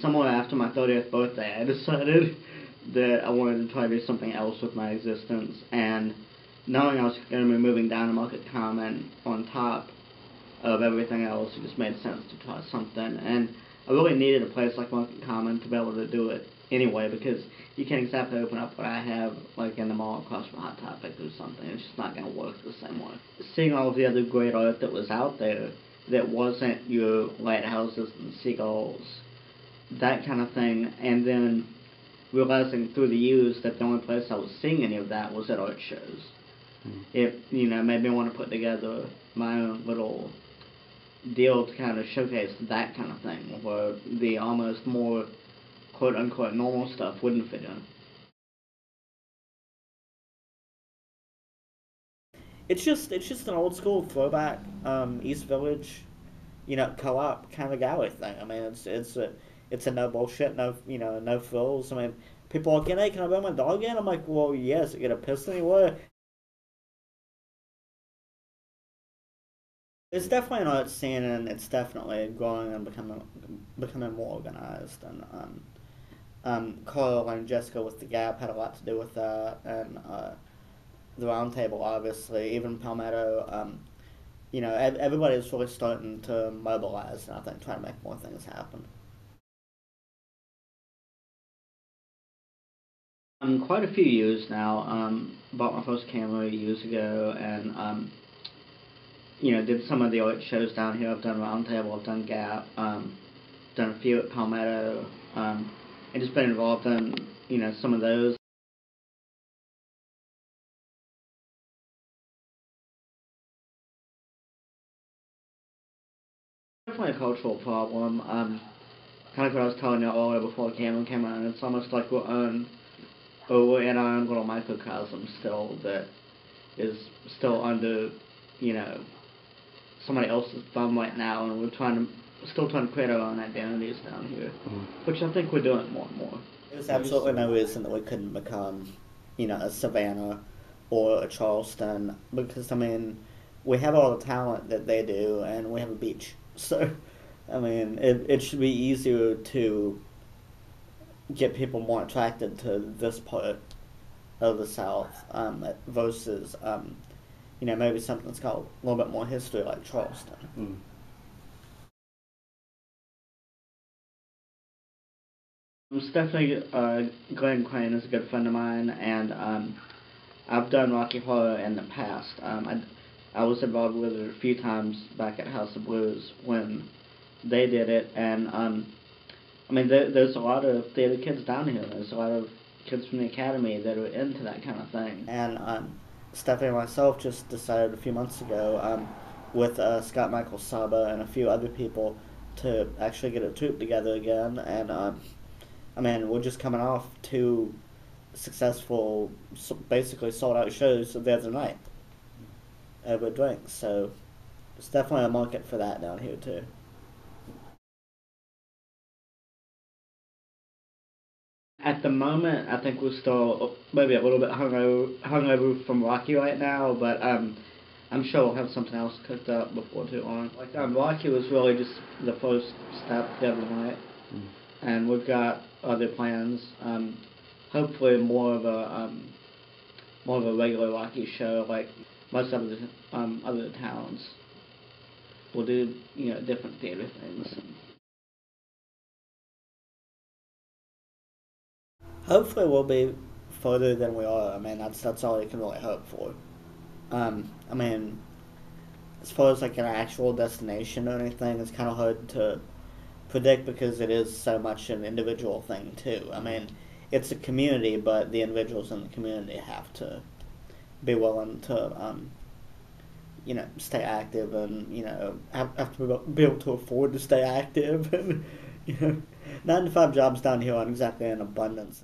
somewhere after my 30th birthday, I decided that I wanted to try to do something else with my existence, and knowing I was going to be moving down to Market Common on top of everything else, it just made sense to try something. And I really needed a place like Market Common to be able to do it anyway, because you can't exactly open up what I have like in the mall across from Hot Topic or something. It's just not going to work the same way. Seeing all of the other great art that was out there that wasn't your lighthouses and seagulls, that kind of thing, and then realizing through the years that the only place I was seeing any of that was at art shows. It, made me want to put together my own little deal to kind of showcase that kind of thing, where the almost more quote-unquote normal stuff wouldn't fit in. It's just an old school throwback East Village, co-op kind of gallery thing. I mean, it's a no bullshit, no frills. I mean, people are like, hey, can I bring my dog in? I'm like, well, yes, it get a piss anywhere. It's definitely an art scene, and it's definitely growing and becoming more organized. And Carl and Jessica with the Gap had a lot to do with that, and the Round Table, obviously, even Palmetto. Everybody's really starting to mobilize, and I think trying to make more things happen. Quite a few years now. Bought my first camera years ago, and did some of the art shows down here. I've done Roundtable, I've done Gap, done a few at Palmetto, and just been involved in, some of those. Definitely a cultural problem. Kind of what I was telling you earlier before Cameron came on. It's almost like we're in our own little microcosm still that is still under, you know, somebody else's thumb right now, and still trying to create our own identities down here, which I think we're doing more and more. There's absolutely no reason that we couldn't become, a Savannah or a Charleston, because, I mean, we have all the talent that they do, and we have a beach. So, I mean, it should be easier to get people more attracted to this part of the South versus, maybe something that's got a little bit more history like Charleston. It's definitely Glenn Crane is a good friend of mine, and I've done Rocky Horror in the past. I was involved with it a few times back at House of Blues when they did it, and I mean there's a lot of theater kids down here. There's a lot of kids from the academy that are into that kind of thing. And Stephanie and myself just decided a few months ago with Scott Michael Saba and a few other people to actually get a troupe together again. And I mean, we're just coming off two successful, basically sold out shows the other night over drinks. So there's definitely a market for that down here too. At the moment, I think we're still maybe a little bit hungover from Rocky right now, but I'm sure we'll have something else cooked up before too long. Like Rocky was really just the first step the other night, and we've got other plans. Hopefully more of a regular Rocky show like most of the other towns. We'll do different theater things. Hopefully, we'll be further than we are. I mean, that's all you can really hope for. I mean, as far as like an actual destination or anything, it's kind of hard to predict because it is so much an individual thing too. I mean, it's a community, but the individuals in the community have to be willing to, stay active, and have to be able to afford to stay active, and 9 to 5 jobs down here aren't exactly in abundance.